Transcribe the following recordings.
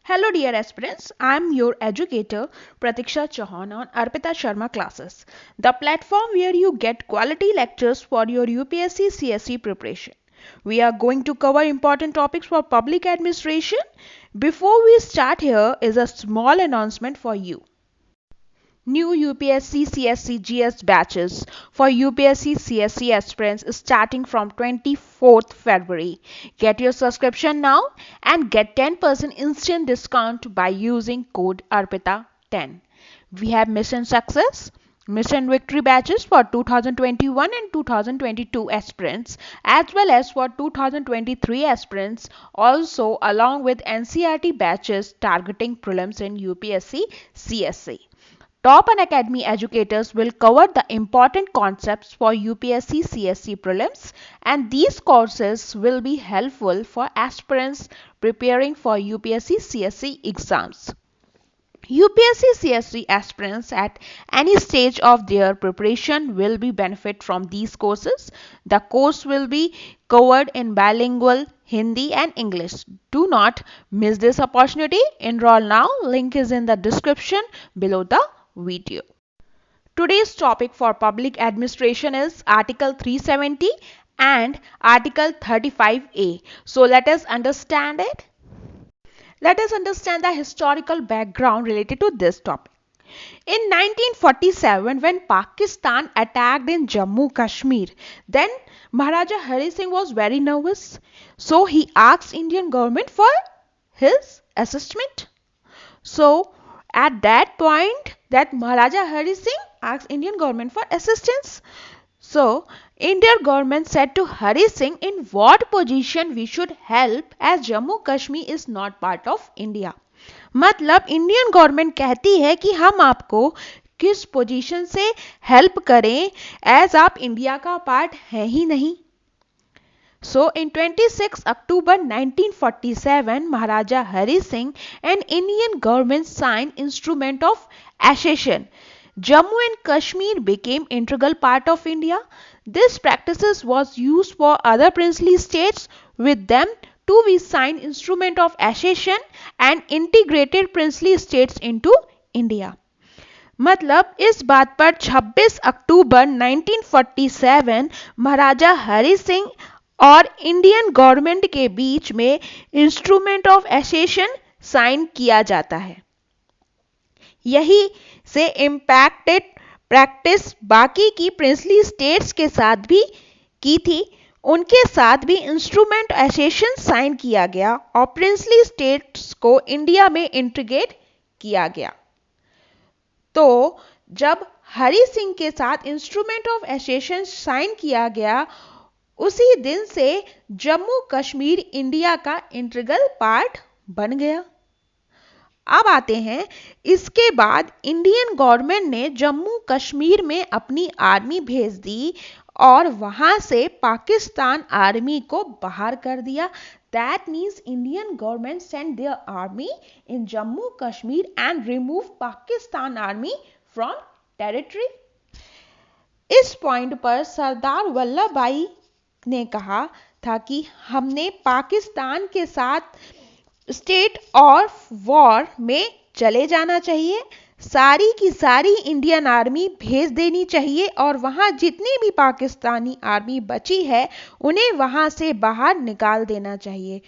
Hello dear aspirants, I am your educator Pratiksha Chauhan on Arpita Sharma classes, the platform where you get quality lectures for your UPSC CSE preparation. We are going to cover important topics for public administration. Before we start, here is a small announcement for you. New UPSC CSE GS batches for UPSC CSE aspirants starting from 24th February. Get your subscription now and get 10% instant discount by using code ARPITA10. We have Mission Success, Mission Victory batches for 2021 and 2022 aspirants as well as for 2023 aspirants, also along with NCERT batches targeting prelims in UPSC CSE. Top Unacademy educators will cover the important concepts for UPSC CSE prelims, and these courses will be helpful for aspirants preparing for UPSC CSE exams. UPSC CSE aspirants at any stage of their preparation will be benefit from these courses. The course will be covered in bilingual Hindi and English. Do not miss this opportunity. Enroll now. Link is in the description below the video. Today's topic for public administration is Article 370 and Article 35A. So let us understand it. Let us understand the historical background related to this topic. In 1947, when Pakistan attacked in Jammu Kashmir, then Maharaja Hari Singh was very nervous. So he asked Indian government for his assistance. So at that point, that Maharaja Hari Singh asked Indian government for assistance. So Indian government said to Hari Singh in what position we should help as Jammu Kashmir is not part of India. मतलब Indian government कहती है कि हम आपको किस position से help करें as आप इंडिया का पार्ट है ही नहीं. So in 26 October 1947, Maharaja Hari Singh and Indian government signed instrument of accession. Jammu and Kashmir became integral part of India. This practices was used for other princely states. With them too we signed instrument of accession and integrated princely states into India. मतलब इस बात पर 26 अक्टूबर 1947 महाराजा हरि सिंह और Indian government के बीच में instrument of assertion sign किया जाता है. यही से इम्पैक्टेड प्रैक्टिस बाकी की प्रिंसली स्टेट्स के साथ भी की थी. उनके साथ भी इंस्ट्रूमेंट एसेशन साइन किया गया और प्रिंसली स्टेट्स को इंडिया में इंटीग्रेट किया गया. तो जब हरि सिंह के साथ इंस्ट्रूमेंट ऑफ एसेशन साइन किया गया, उसी दिन से जम्मू कश्मीर इंडिया का इंटीग्रल पार्ट बन गया. अब आते हैं, इसके बाद इंडियन गवर्नमेंट ने जम्मू कश्मीर में अपनी आर्मी भेज दी और वहां से पाकिस्तान आर्मी को बाहर कर दिया. That means Indian government sent their army in Jammu Kashmir and removed Pakistan army from territory. इस पॉइंट पर सरदार वल्लभ भाई ने कहा था कि हमने पाकिस्तान के साथ स्टेट ऑफ वॉर में चले जाना चाहिए. सारी की सारी इंडियन आर्मी भेज देनी चाहिए और वहां जितनी भी पाकिस्तानी आर्मी बची है उन्हें वहां से बाहर निकाल देना चाहिए.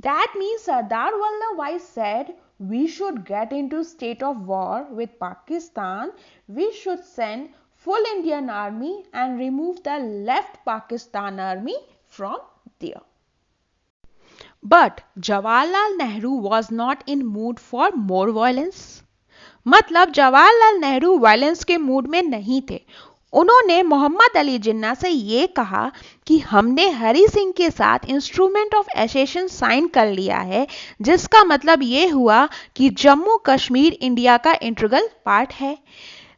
That means Sardar Vallabhbhai said we should get into state of war with Pakistan. We should send full Indian army and remove the left Pakistan army from there. But Jawaharlal Nehru was not in mood for more violence. मतलब Jawaharlal Nehru violence के mood में नहीं थे. उन्होंने मोहम्मद अली जिन्ना से ये कहा कि हमने हरि सिंह के साथ इंस्ट्रूमेंट ऑफ एसेशन साइन कर लिया है, जिसका मतलब ये हुआ कि जम्मू कश्मीर इंडिया का इंटीग्रल पार्ट है.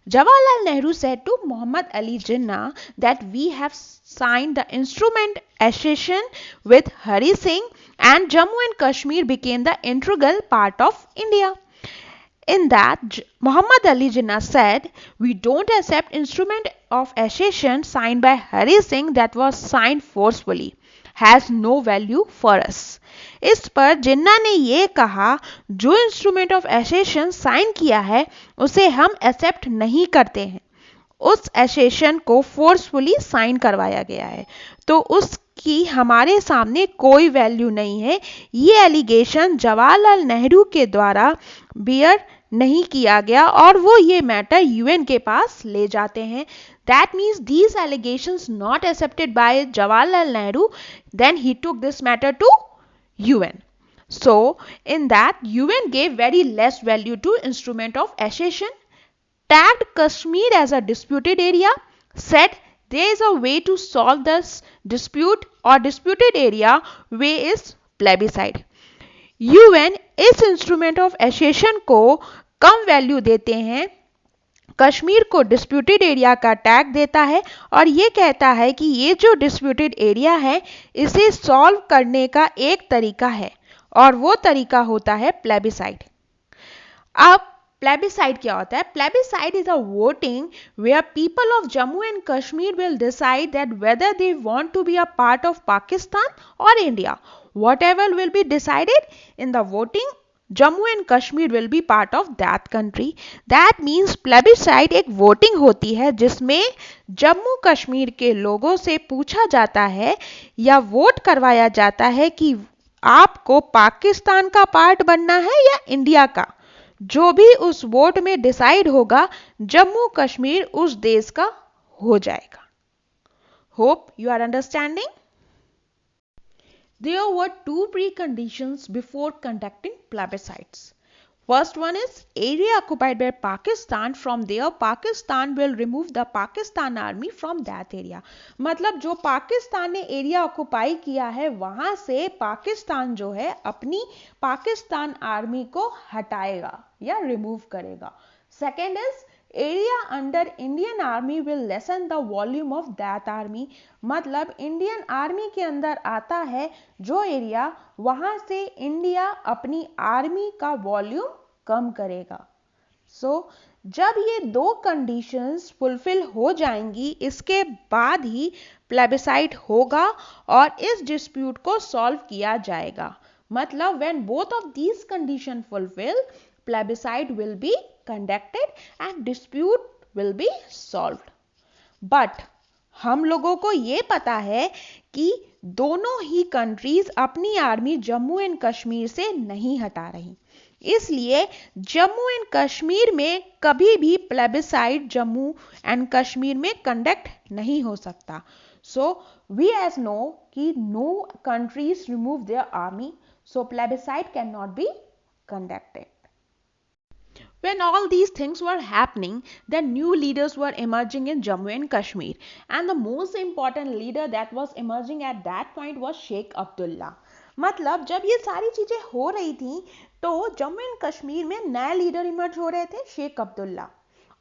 Jawaharlal Nehru said to Muhammad Ali Jinnah that we have signed the instrument accession with Hari Singh and Jammu and Kashmir became the integral part of India. In that, Muhammad Ali Jinnah said, we don't accept instrument of accession signed by Hari Singh that was signed forcefully. Has no value for us. इस पर जिन्ना ने ये कहा, जो instrument of assertion sign किया है उसे हम एक्सेप्ट नहीं करते हैं। उस एसेशन को फोर्सफुली साइन करवाया गया है, तो उसकी हमारे सामने कोई वैल्यू नहीं है। ये एलिगेशन जवाहरलाल नेहरू के द्वारा बियर नहीं किया गया और वो ये मैटर यूएन के पास ले जाते हैं। That means these allegations not accepted by Jawaharlal Nehru, then he took this matter to UN. So, in that, UN gave very less value to instrument of accession, tagged Kashmir as a disputed area, said there is a way to solve this dispute or disputed area way is plebiscite. UN इस instrument of accession को कम value देते हैं, कश्मीर को disputed area का tag देता है और ये कहता है कि ये जो डिस्प्यूटेड एरिया है इसे सॉल्व करने का एक तरीका है और वो तरीका होता है प्लेबिसाइड। अब प्लेबिसाइड क्या होता है? Plebiscite is a voting where people of Jammu and Kashmir will decide that whether they want to be a part of Pakistan और India. Whatever will be decided in the voting, Jammu and Kashmir will be part of that country. That means plebiscite एक voting होती है जिसमें जम्मू कश्मीर के लोगों से पूछा जाता है या वोट करवाया जाता है कि आपको पाकिस्तान का पार्ट बनना है या इंडिया का। जो भी उस वोट में डिसाइड होगा, जम्मू कश्मीर उस देश का हो जाएगा। Hope you are understanding. There were two preconditions before conducting plebiscites. First one is area occupied by Pakistan. From there, Pakistan will remove the Pakistan army from that area. मतलब जो पाकिस्तान ने एरिया ऑक्युपाई किया है वहां से पाकिस्तान जो है अपनी पाकिस्तान आर्मी को हटाएगा या रिमूव करेगा। Second is area under Indian army will lesson the volume of that army. मतलब इंडियन आर्मी के अंदर आता है जो एरिया, वहां से इंडिया अपनी आर्मी का वॉल्यूम कम करेगा। जब ये दो कंडीशंस फुलफिल हो जाएंगी, इसके बाद ही प्लेबिसाइट होगा और इस डिस्प्यूट को सॉल्व किया जाएगा। मतलब when both of these condition fulfil, plebiscite will be conducted and dispute will be solved. But हम लोगों को ये पता है कि दोनों ही कंट्रीज अपनी आर्मी जम्मू एंड कश्मीर से नहीं हटा रही, इसलिए जम्मू एंड कश्मीर में कभी भी प्लेबिसाइट जम्मू एंड कश्मीर में कंडक्ट नहीं हो सकता। सो वी एज नो कि no countries remove their army, so plebiscite can not be conducted. When all these things were happening, the new leaders were emerging in Jammu and Kashmir, and the most important leader that was emerging at that point was Sheikh Abdullah. मतलब जब ये सारी चीजें हो रही थी तो Jammu and Kashmir में नए लीडर इमर्ज हो रहे थे, शेख अब्दुल्ला।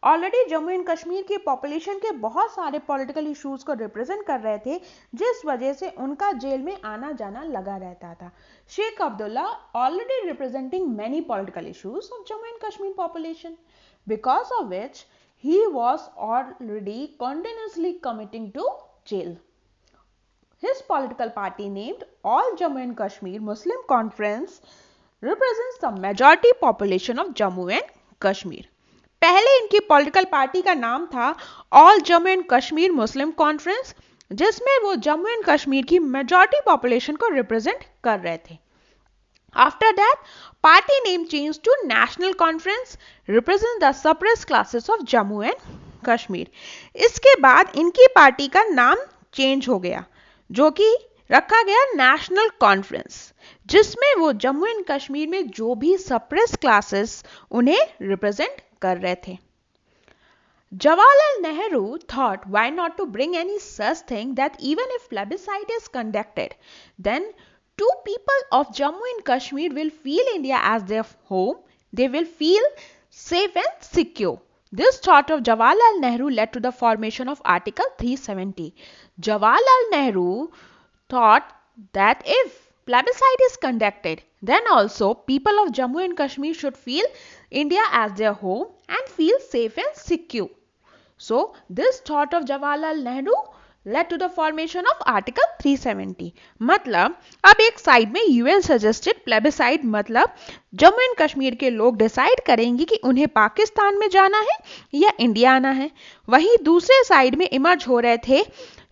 ऑलरेडी जम्मू एंड कश्मीर की पॉपुलेशन के बहुत सारे पॉलिटिकल इश्यूज को रिप्रेजेंट कर रहे थे, जिस वजह से उनका जेल में आना जाना लगा रहता था। Sheikh Abdullah already representing many political issues of Jammu and Kashmir population, because of which he was already continuously committing to jail. His political party named All Jammu and Kashmir Muslim Conference represents the majority population of Jammu and Kashmir. पहले इनकी political party का नाम था all Jammu and Kashmir Muslim conference, जिसमें वो Jammu and Kashmir की majority population को represent कर रहे थे। After that party name change to National Conference represent the suppressed classes of Jammu and Kashmir. इसके बाद इनकी पार्टी का नाम चेंज हो गया, जो कि रखा गया नेशनल कॉन्फ्रेंस, जिसमें वो जम्मू एंड कश्मीर में जो भी सप्रेस्ड क्लासेस उन्हें रिप्रेजेंट कर रहे थे। Jawaharlal Nehru thought, why not to bring any such thing that even if plebiscite is conducted, then two people of Jammu and Kashmir will feel India as their home. They will feel safe and secure. This thought of Jawaharlal Nehru led to the formation of Article 370. Jawaharlal Nehru thought that if plebiscite is conducted, then also people of Jammu and Kashmir should feel India as their home and feel safe and secure. So this thought of Jawaharlal Nehru led to the formation of Article 370. मतलब अब एक side में UN suggested plebiscite, मतलब Jammu and Kashmir के लोग decide करेंगे कि उन्हें पाकिस्तान में जाना है या इंडिया आना है। वहीं दूसरे साइड में इमर्ज हो रहे थे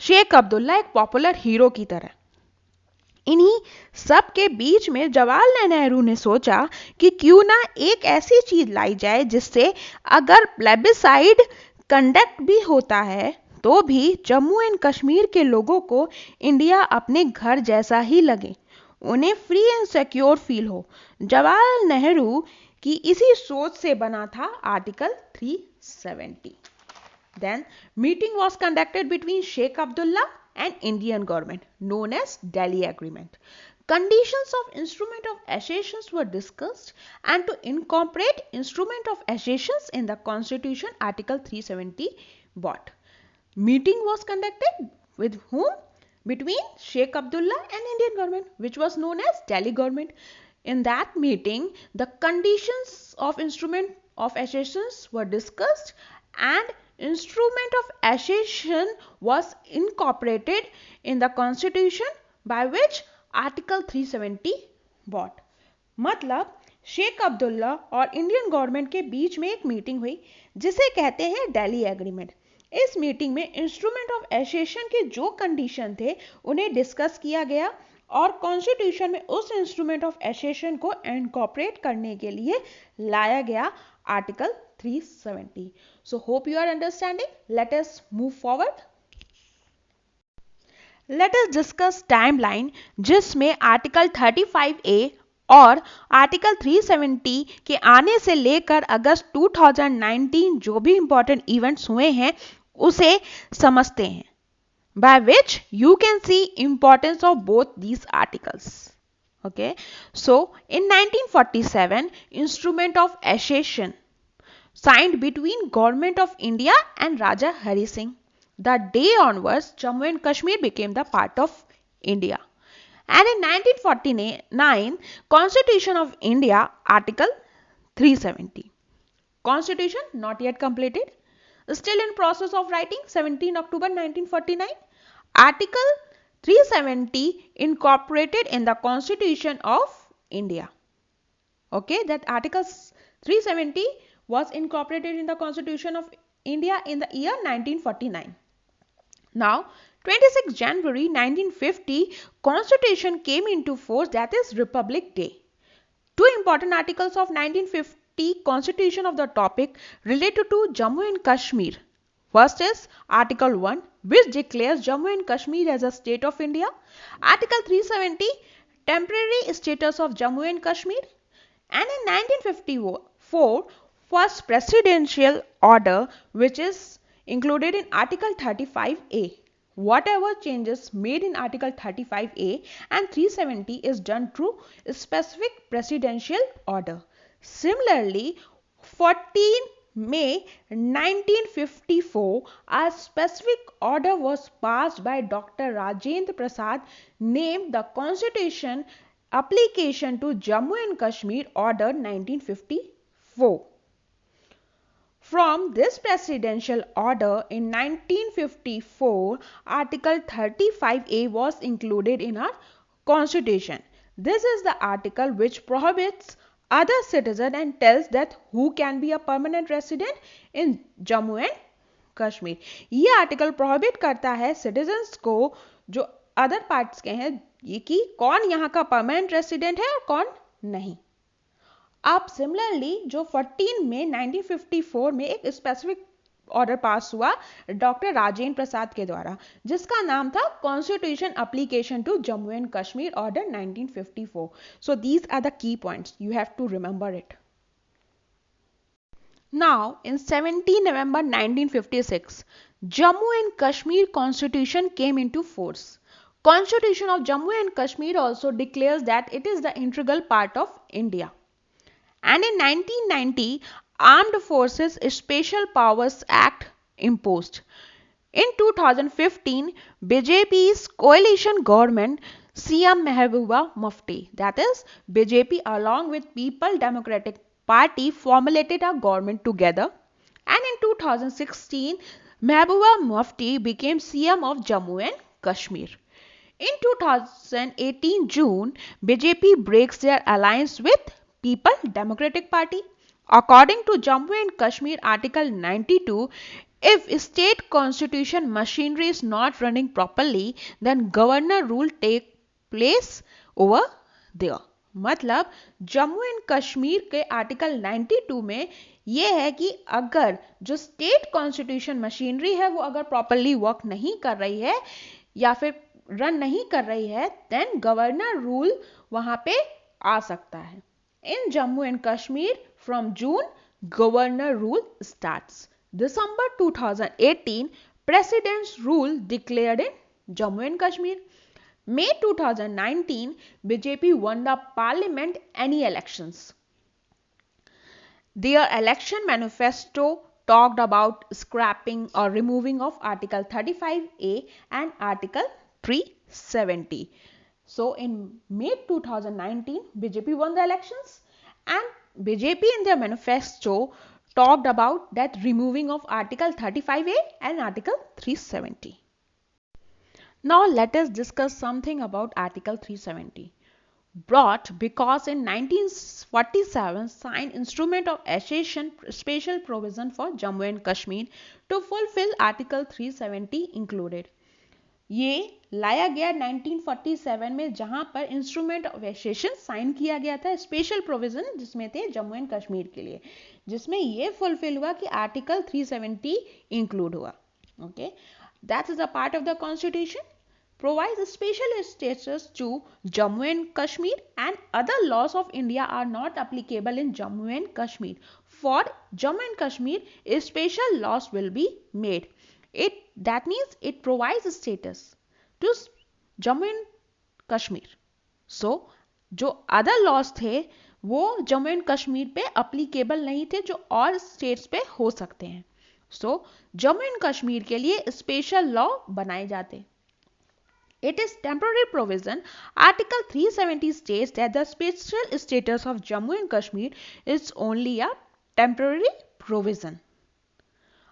शेख अब्दुल्ला एक पॉपुलर हीरो की तरह। इन्हीं सब के बीच में जवाहरलाल नेहरू ने सोचा कि क्यों ना एक ऐसी चीज लाई जाए जिससे अगर प्लेबिसाइड कंडक्ट भी होता है तो भी जम्मू एंड कश्मीर के लोगों को इंडिया अपने घर जैसा ही लगे, उन्हें फ्री एंड सिक्योर फील हो। जवाहरलाल नेहरू की इसी सोच से बना था article 370। Then meeting was conducted between Sheikh Abdullah and Indian government known as Delhi Agreement. Conditions of instrument of accessions were discussed and to incorporate instrument of accessions in the constitution article 370 brought. Meeting was conducted with whom? Between Sheikh Abdullah and Indian government, which was known as Delhi government. In that meeting, the conditions of instrument of accessions were discussed and instrument of accession was incorporated in the constitution by which article 370 brought. मतलब शेख अब्दुल्ला और Indian government के बीच में एक meeting हुई जिसे कहते हैं Delhi agreement. इस मीटिंग में इंस्ट्रूमेंट ऑफ एसेशन के जो कंडीशन थे उन्हें डिस्कस किया गया और कॉन्स्टिट्यूशन में उस इंस्ट्रूमेंट ऑफ एसेशन को इनकॉर्पोरेट करने के लिए लाया गया article 370. So hope you are understanding. Let us move forward. Let us discuss timeline जिसमें आर्टिकल 35A और आर्टिकल 370 के आने से लेकर अगस्त 2019 जो भी इंपॉर्टेंट इवेंट्स हुए हैं उसे समझते हैं, by which you can see importance of both these articles. Okay, so in 1947 instrument of accession signed between Government of India and Raja Hari Singh. The day onwards, Jammu and Kashmir became the part of India. And in 1949, Constitution of India, Article 370. Constitution not yet completed. Still in process of writing, 17 October 1949. Article 370 incorporated in the Constitution of India. Okay, that Article 370 was incorporated in the Constitution of India in the year 1949. Now, 26 January 1950, Constitution came into force, that is Republic Day. Two important articles of 1950 Constitution of the topic related to Jammu and Kashmir. First is Article 1, which declares Jammu and Kashmir as a state of India. Article 370, temporary status of Jammu and Kashmir. And in 1954, first presidential order which is included in Article 35A. Whatever changes made in Article 35A and 370 is done through a specific presidential order. Similarly, 14 May 1954, a specific order was passed by Dr. Rajendra Prasad named the Constitution Application to Jammu and Kashmir Order 1954. From this presidential order in 1954, Article 35A was included in our Constitution. This is the article which prohibits other citizens and tells that who can be a permanent resident in Jammu and Kashmir. ये article prohibit करता है citizens को जो other parts के हैं ये कि कौन यहाँ का परमानेंट रेसिडेंट है और कौन नहीं। अब सिमिलरली जो 14 मई 1954 में एक स्पेसिफिक ऑर्डर पास हुआ डॉक्टर राजेंद्र प्रसाद के द्वारा जिसका नाम था constitution application to Jammu and Kashmir order 1954. So these are the key points, you have to remember it. Now, in 17 November 1956, Jammu and Kashmir Constitution came into force. Constitution of Jammu and Kashmir also declares that it is the integral part of India. And in 1990, Armed Forces Special Powers Act imposed. In 2015, BJP's coalition government CM Mehbooba Mufti, that is BJP along with People Democratic Party formulated a government together. And in 2016, Mehbooba Mufti became CM of Jammu and Kashmir. In 2018 June, BJP breaks their alliance with People Democratic Party. According to Jammu and Kashmir Article 92, if state constitution machinery is not running properly, then governor rule take place over there. मतलब Jammu and Kashmir के article 92 में यह है कि अगर जो state constitution machinery है वो अगर प्रॉपरली वर्क नहीं कर रही है या फिर रन नहीं कर रही है, देन गवर्नर रूल वहां पे आ सकता है. In Jammu and Kashmir from June governor rule starts. December 2018 President's rule declared in Jammu and Kashmir. May 2019 BJP won the parliament any elections. Their election manifesto talked about scrapping or removing of Article 35A and Article 370. So in May 2019 BJP won the elections and BJP in their manifesto talked about that removing of Article 35A and Article 370. Now let us discuss something about Article 370. Brought because in 1947 signed Instrument of Accession special provision for Jammu and Kashmir to fulfill Article 370 included. ये लाया गया 1947 में जहां पर instrument of assertion sign किया गया था, special provision जिसमें थे जम्मू एंड कश्मीर के लिए, जिसमें ये फुलफिल हुआ कि आर्टिकल 370 इंक्लूड हुआ. Okay, that is a part of the constitution, provides special status to Jammu and Kashmir and other laws of India are not applicable in Jammu and Kashmir. For Jammu and Kashmir, a special laws will be made. That means it provides status to Jammu and Kashmir. So जो other laws थे वो Jammu and Kashmir पे applicable नहीं थे जो और states पे हो सकते हैं. सो जम्मू एंड कश्मीर के लिए स्पेशल लॉ बनाए जाते. It is temporary provision. Article 370 states that the special status of Jammu and Kashmir is only a temporary provision.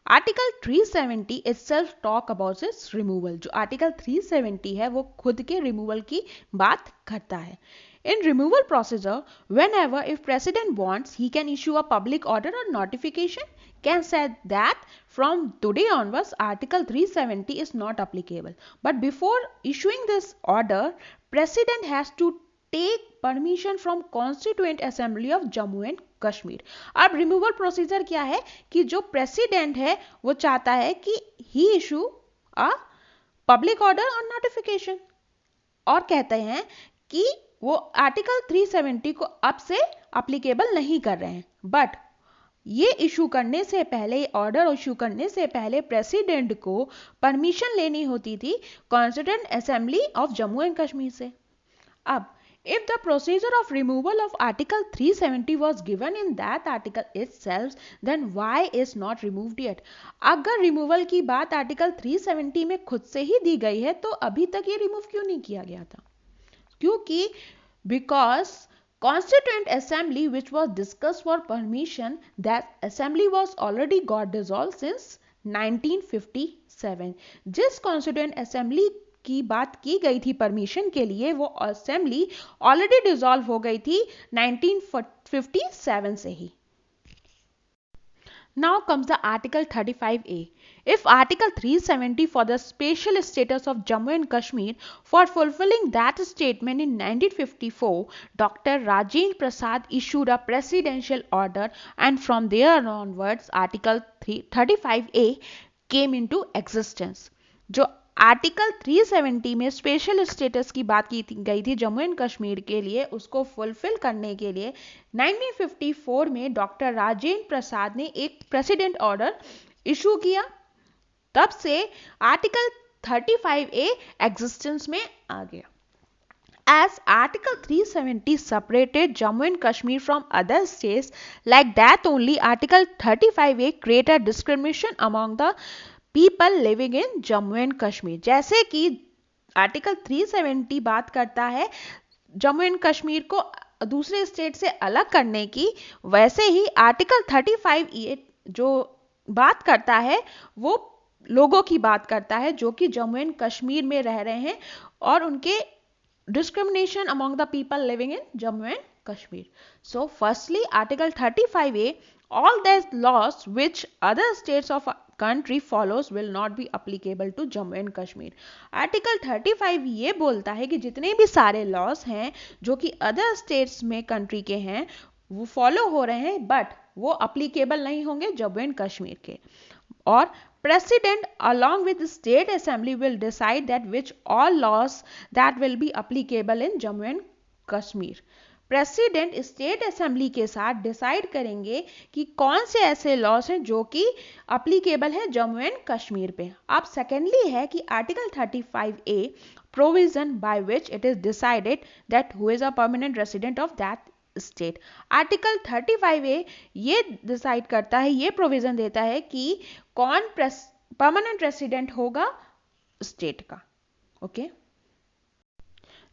Article 370 itself talk about its removal. जो Article 370 है वो खुद के removal की बात करता है. In removal procedure, whenever if President wants, he can issue a public order or notification. Can say that from today onwards, Article 370 is not applicable. But before issuing this order, President has to take permission from Constituent Assembly of Jammu and Kashmir. अब removal procedure क्या है कि जो president है वो चाहता है कि ही इशू अ पब्लिक ऑर्डर और नोटिफिकेशन और कहते हैं कि वो आर्टिकल 370 को अब से अप्लीकेबल नहीं कर रहे हैं. बट ये इशू करने से पहले, ऑर्डर इशू करने से पहले प्रेसिडेंट को परमिशन लेनी होती थी constituent assembly of Jammu and Kashmir से. अब if the procedure of removal of Article 370 was given in that article itself, then why is not removed yet? अगर रिमूवल की बात आर्टिकल 370 में खुद से ही दी गई है तो अभी तक ये रिमूव क्यों नहीं किया गया था? क्योंकि because Constituent Assembly which was discussed for permission, that assembly was already got dissolved since 1957. जिस Constituent Assembly की बात की गई थी परमिशन के लिए वो असेंबली ऑलरेडी डिसॉल्व हो गई थी 1957 से ही. Now comes the Article 35A. If Article 370 for the special status of Jammu and Kashmir, for fulfilling that statement in 1954, Dr. Rajendra Prasad issued a presidential order and from there onwards Article 35A came into existence. जो article 370 में special status की बात की गई थी Jammu and Kashmir के लिए, उसको फुलफिल करने के लिए 1954 में डॉक्टर राजेंद्र प्रसाद ने एक प्रेसिडेंट ऑर्डर इशू किया. तब से आर्टिकल 35A एग्जिस्टेंस में आ गया. As Article 370 separated Jammu and Kashmir from other states, like that only Article 35A created discrimination among the people living in Jammu and Kashmir. जैसे कि आर्टिकल 370 बात करता है जम्मू एंड कश्मीर को दूसरे स्टेट से अलग करने की, वैसे ही आर्टिकल 35 जो बात करता है वो लोगों की बात करता है जो कि जम्मू एंड कश्मीर में रह रहे हैं और उनके discrimination among the people living in Jammu and Kashmir. So firstly, Article 35A, all the laws which other states of a country follows will not be applicable to Jammu and Kashmir. Article 35 ये बोलता है कि जितने भी सारे laws हैं जो कि other states में country के हैं वो फॉलो हो रहे हैं बट वो अप्लीकेबल नहीं होंगे जम्मू एंड कश्मीर के. और President along with the state assembly will decide that which all laws that will be applicable in Jammu and Kashmir. President state assembly के साथ डिसाइड करेंगे कि कौन से ऐसे लॉस हैं जो कि अप्लीकेबल है जम्मू एंड कश्मीर पे. अब सेकेंडली है कि article 35A provision by which it is decided that who is a permanent resident of that state. Article 35A ये डिसाइड करता है, ये प्रोविजन देता है कि कौन परमानेंट रेसिडेंट होगा स्टेट का. Okay.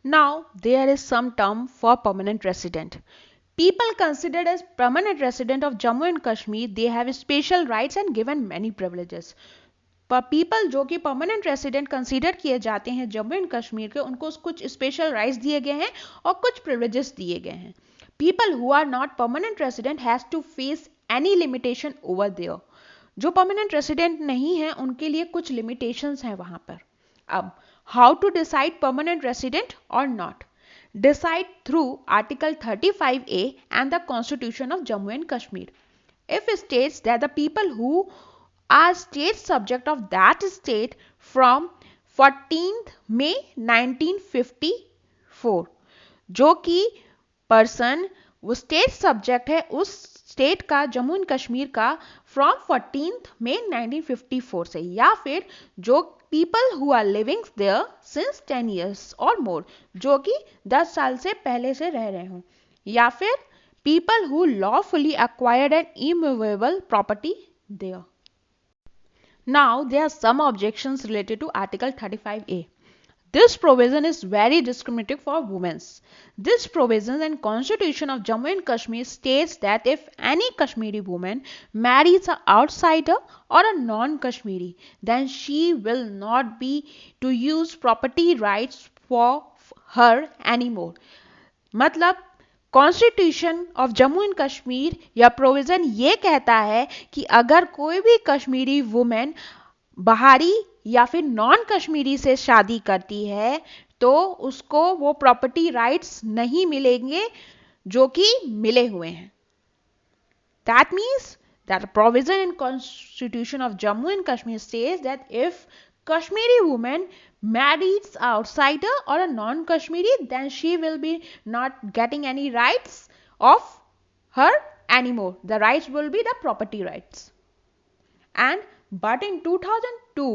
Now there is some term for permanent resident. People considered as permanent resident of Jammu and Kashmir, they have special rights and given many privileges. पर पीपल जो कि permanent resident consider किए जाते हैं Jammu and Kashmir के, उनको कुछ special rights दिए गए हैं और कुछ प्रिविलेजेस दिए गए हैं. People who are not permanent resident has to face any limitation over there. जो परमानेंट रेसिडेंट नहीं है उनके लिए कुछ लिमिटेशंस हैं वहां पर. अब how to decide permanent resident or not? Decide through Article 35A and the Constitution of Jammu and Kashmir. If it states that the people who are state subject of that state from 14th May 1954, जो कि person वो state subject है उस state का Jammu and Kashmir का from 14th May 1954 से, या फिर जो people who are living there since 10 years or more, जो कि 10 साल से पहले से रह रहे हों, या फिर people who lawfully acquired an immovable property there. Now there are some objections related to Article 35A. This provision is very discriminating for women. This provision and Constitution of Jammu and Kashmir states that if any Kashmiri woman marries an outsider or a non-Kashmiri, then she will not be to use property rights for her anymore. मतलब constitution of Jammu and Kashmir या provision ये कहता है कि अगर कोई भी Kashmiri women बाहरी या फिर नॉन कश्मीरी से शादी करती है तो उसको वो प्रॉपर्टी राइट्स नहीं मिलेंगे जो कि मिले हुए हैं. That means that provision in constitution of Jammu and Kashmir says that if Kashmiri woman marries outsider or a non-Kashmiri, then she will be not getting any rights of her anymore. The rights will be the property rights. But in 2002,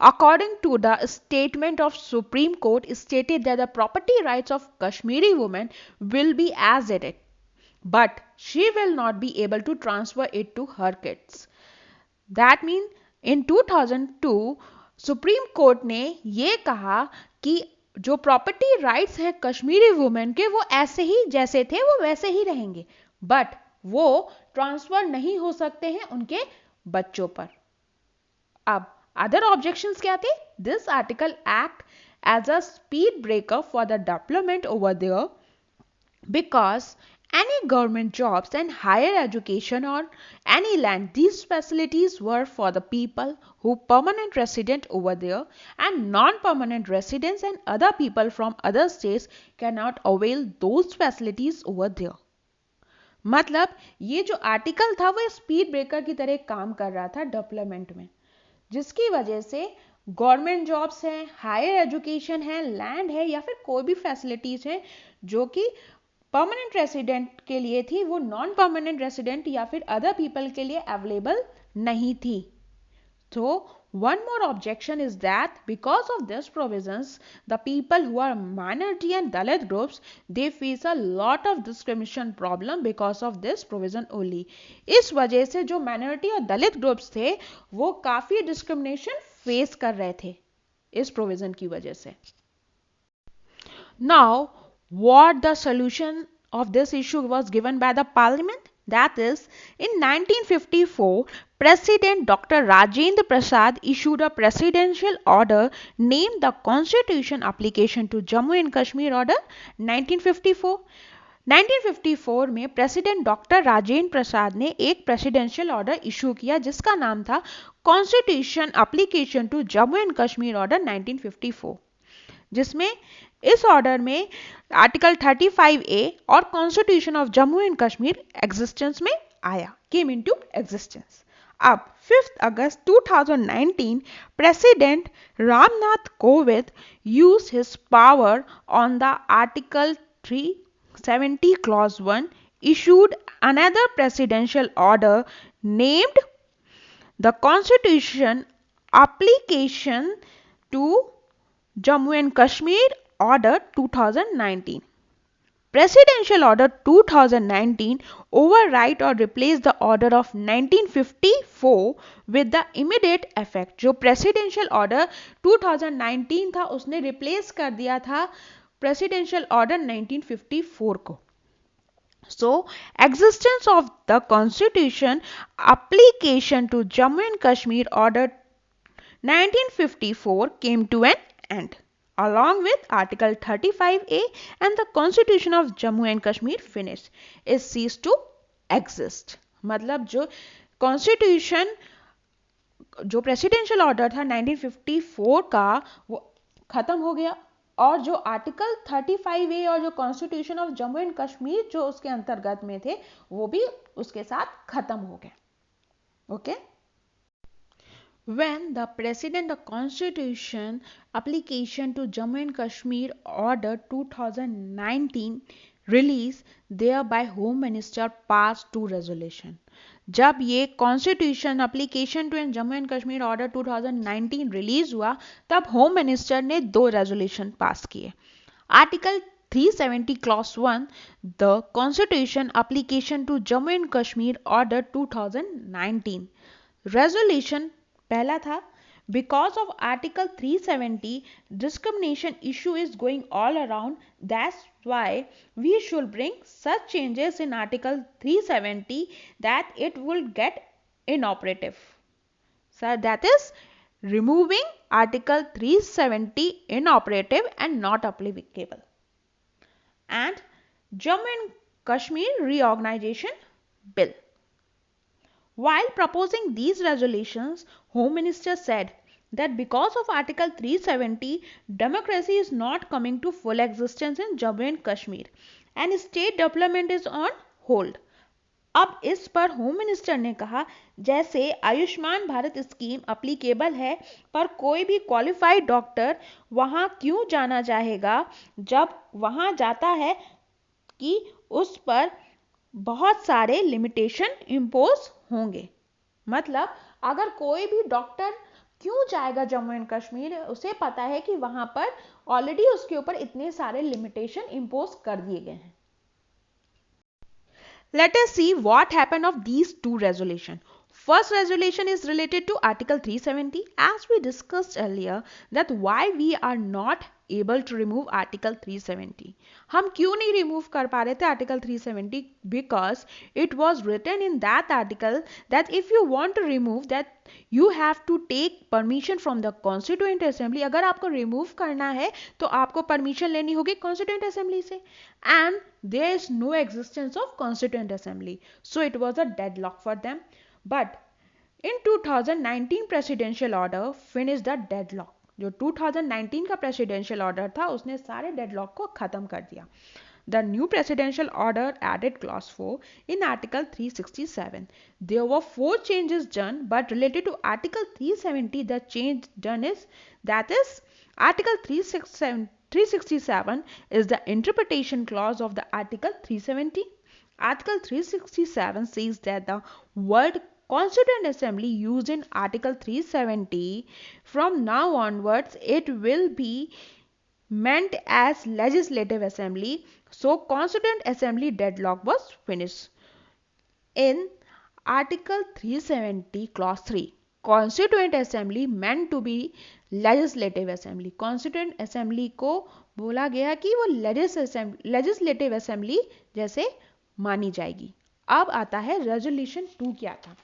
according to the statement of Supreme Court, stated that the property rights of Kashmiri women will be as it is, but she will not be able to transfer it to her kids. That means in 2002, supreme court ने ये कहा कि जो property rights हैं Kashmiri women के वो ऐसे ही जैसे थे वो वैसे ही रहेंगे, बट वो ट्रांसफर नहीं हो सकते हैं उनके बच्चों पर. अब अदर ऑब्जेक्शंस क्या थे? This article act as a speed breaker for the development over there because any government jobs and higher education or any land, these facilities were for the people who permanent resident over there, and non-permanent residents and other people from other states cannot avail those facilities over there. मतलब ये जो article था वो speed breaker की तरह काम कर रहा था डेवलपमेंट में, जिसकी वजह से गवर्नमेंट जॉब्स हैं, हायर एजुकेशन है, लैंड है या फिर कोई भी फैसिलिटीज है जो कि परमानेंट रेसिडेंट के लिए थी वो नॉन परमानेंट रेसिडेंट या फिर अदर पीपल के लिए अवेलेबल नहीं थी. So one more objection is that because of this provisions, the people who are minority and Dalit groups, they face a lot of discrimination problem because of this provision only. इस वजह से जो minority और दलित groups थे वो काफी discrimination face कर रहे थे इस प्रोविजन की वजह से. Now what the solution of this issue was given by the parliament? That is, in 1954, President Dr. Rajendra Prasad issued a presidential order named the Constitution Application to Jammu and Kashmir Order 1954. 1954 में president doctor Rajendra Prasad ने एक presidential order issue किया जिसका नाम था constitution application to Jammu and Kashmir order 1954, जिसमें इस order में आर्टिकल 35A और constitution of Jammu and Kashmir existence में आया, केम इनटू एग्जिस्टेंस। अब 5 अगस्त 2019 president Ramnath Kovind use his power on the article 370 clause 1 issued another presidential order named the Constitution Application to Jammu and Kashmir Order 2019. Presidential Order 2019 override or replace the order of 1954 with the immediate effect. जो Presidential Order 2019 था उसने replace कर दिया था Presidential Order 1954 को. So, existence of the Constitution Application to Jammu and Kashmir Order 1954 came to an end, along with Article 35A and the Constitution of Jammu and Kashmir finished. It ceased to exist. मतलब जो Constitution जो presidential order था 1954 का वो खत्म हो गया और जो आर्टिकल 35A और जो constitution of Jammu and Kashmir जो उसके अंतर्गत में थे वो भी उसके साथ खत्म हो गए। Okay, when the president of constitution application to Jammu and Kashmir order 2019 release thereby home minister passed two resolution। जब ये constitution application to Jammu and Kashmir order 2019 release हुआ तब होम मिनिस्टर ने दो रेजोल्यूशन पास किए। Article 370 clause 1 the constitution application to Jammu and Kashmir order 2019 resolution पहला था, because of article 370 discrimination issue is going all around, that's why we should bring such changes in article 370 that it will get inoperative. So that is removing article 370 inoperative and not applicable. And Jammu and Kashmir reorganization bill. While proposing these resolutions, Home Minister said that because of Article 370, democracy is not coming to full existence in Jammu and Kashmir and state development is on hold. अब इस पर home minister ने कहा जैसे Ayushman Bharat scheme applicable है पर कोई भी क्वालिफाइड डॉक्टर वहां क्यों जाना चाहेगा जब वहां जाता है कि उस पर बहुत सारे लिमिटेशन इम्पोज होंगे। मतलब अगर कोई भी डॉक्टर क्यों जाएगा जम्मू एंड कश्मीर, उसे पता है कि वहां पर ऑलरेडी उसके ऊपर इतने सारे लिमिटेशन इम्पोज कर दिए गए हैं। Let us see what happened of these two resolutions. First resolution is related to Article 370. As we discussed earlier that why we are not able to remove Article 370. हम क्यों नहीं remove कर पा रहे थे Article 370? Because it was written in that article that if you want to remove that you have to take permission from the Constituent Assembly. अगर आपको remove करना है तो आपको permission लेनी होगी Constituent Assembly से, and there is no existence of Constituent Assembly. So it was a deadlock for them. But in 2019 presidential order finished the deadlock. जो 2019 का presidential order था उसने सारे deadlock को खत्म कर दिया। The new presidential order added clause 4 in Article 367. There were 4 changes done, but related to Article 370, the change done is that is Article 367 is the interpretation clause of the Article 370. Article 367 says that the word Constituent Assembly used in Article 370 from now onwards it will be meant as Legislative Assembly. So Constituent Assembly deadlock was finished. In Article 370 clause 3, Constituent Assembly meant to be Legislative Assembly. Constituent Assembly को बोला गया कि वो Legislative Assembly जैसे मानी जाएगी। अब आता है रेजोल्यूशन 2 क्या था?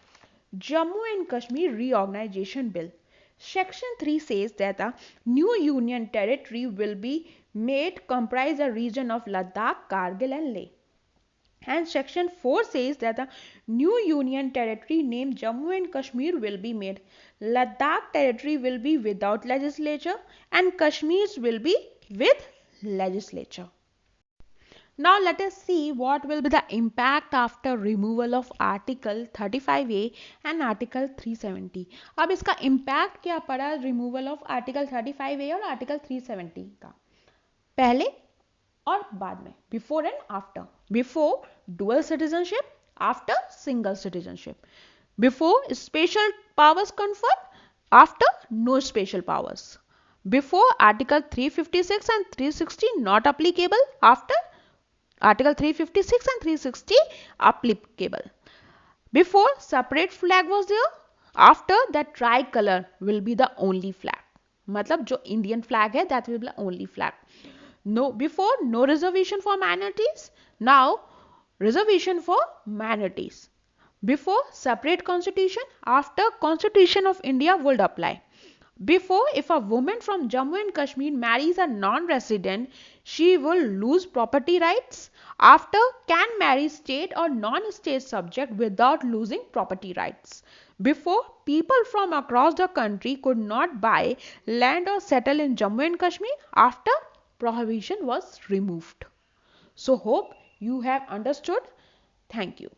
Jammu and Kashmir Reorganization Bill. Section 3 says that a new union territory will be made comprise a region of Ladakh, Kargil and Leh. And Section 4 says that a new union territory named Jammu and Kashmir will be made. Ladakh territory will be without legislature and Kashmir's will be with legislature. Now let us see what will be the impact after removal of Article 35A and Article 370. अब इसका impact क्या पड़ा removal of Article 35A और Article 370 का? पहले और बाद में, before and after. Before dual citizenship, after single citizenship. Before special powers conferred, after no special powers. Before Article 356 and 360 not applicable, after Article 356 and 360 applicable. Before separate flag was there, after that tricolor will be the only flag. मतलब जो Indian flag है that will be the only flag. No, before no reservation for minorities, now reservation for minorities. Before separate constitution, after Constitution of India would apply. Before, if a woman from Jammu and Kashmir marries a non-resident, she will lose property rights. After, can marry state or non-state subject without losing property rights. Before, people from across the country could not buy land or settle in Jammu and Kashmir. After, prohibition was removed. So, hope you have understood. Thank you.